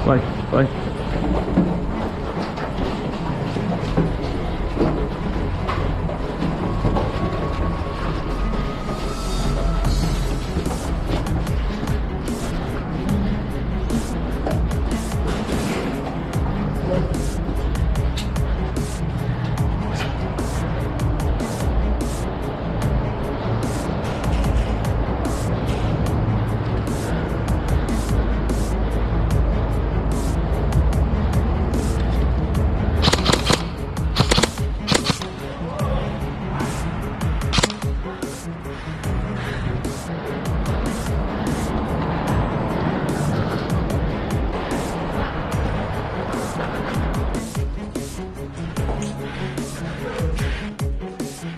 Vai, vai.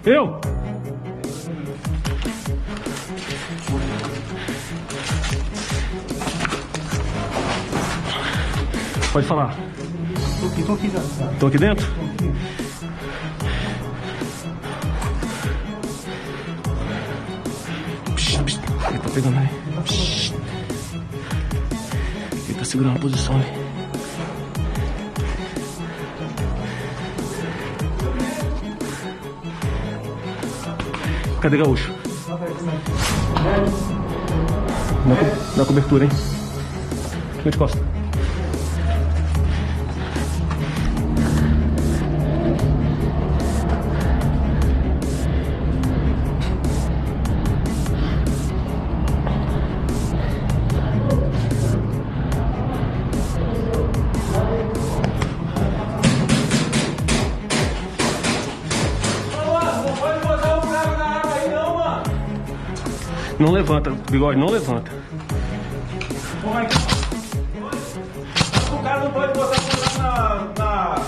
Eu? Pode falar. Tô aqui dentro. Tô aqui dentro? Ele tá pegando ali. Ele tá segurando a posição ali. Cadê Gaúcho? Na cobertura, hein? Fica de costa. Não levanta, Bigode, não levanta. O cara não pode botar na...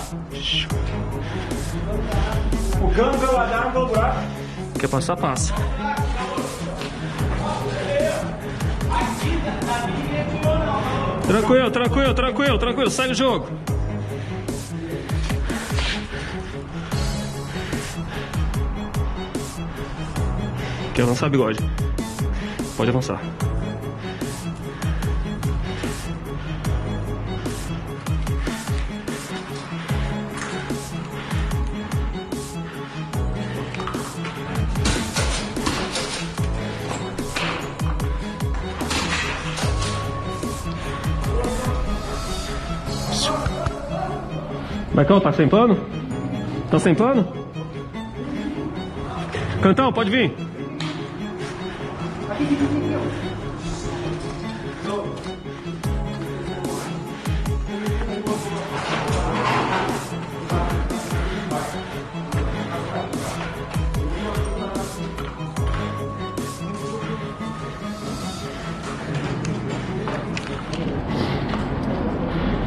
O cano pelo radar, não pelo buraco. Quer passar, passa. Tranquilo, tranquilo, tranquilo, tranquilo. Sai do jogo. Quer avançar, Bigode? Pode avançar. Marcão, tá sem plano? Tá sem plano? Cantão, pode vir.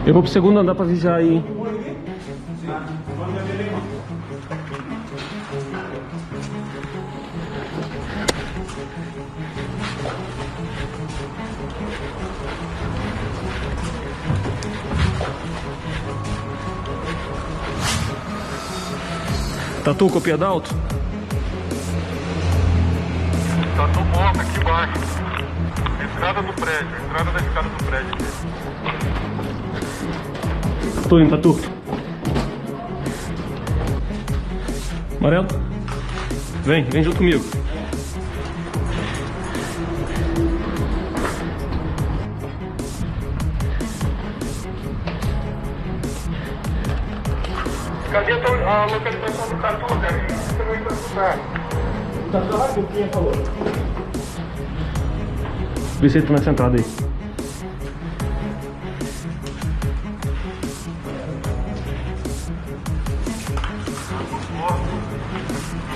Eu vou pro segundo andar pra vigiar aí. Tatu, copia da alto? Tatu morta aqui embaixo. Entrada do prédio, entrada da escada do prédio aqui. Tô indo, Tatu. Amarelo? Vem junto comigo. Cadê a localização do Tatu, cara? Você vai encontrar. Tá lá que o Quinha falou. Vê se ele tá nessa entrada aí.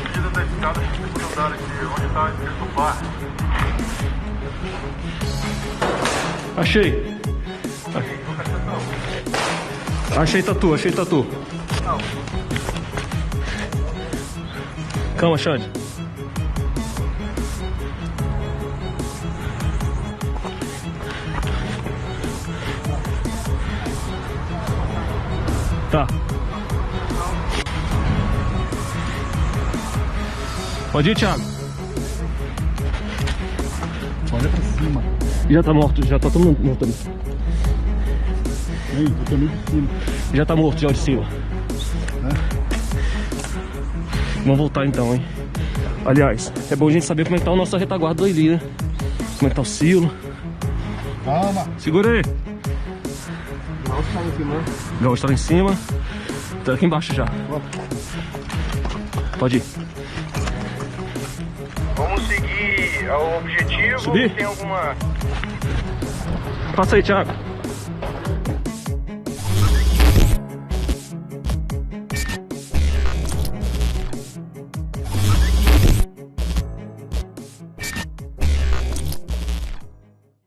Medida da escada do segundo andar aqui, onde tá escrito bar. Achei. Achei Tatu, achei Tatu. Calma, Xande. Tá. Pode ir, Thiago. Olha pra cima. Já tá morto, já tá todo mundo morto ali. Aí, eu tô meio de cima. Já tá morto, já o de cima. Vamos voltar então, hein? Aliás, é bom a gente saber como é que tá a nossa retaguarda ali, né? Como é que tá o silo. Calma. Segura aí. Gaúcho tá em cima, né? Gaúcho tá lá em cima. Tá aqui embaixo já. Pode ir. Vamos seguir ao objetivo. Subir? Tem alguma... Passa aí, Thiago.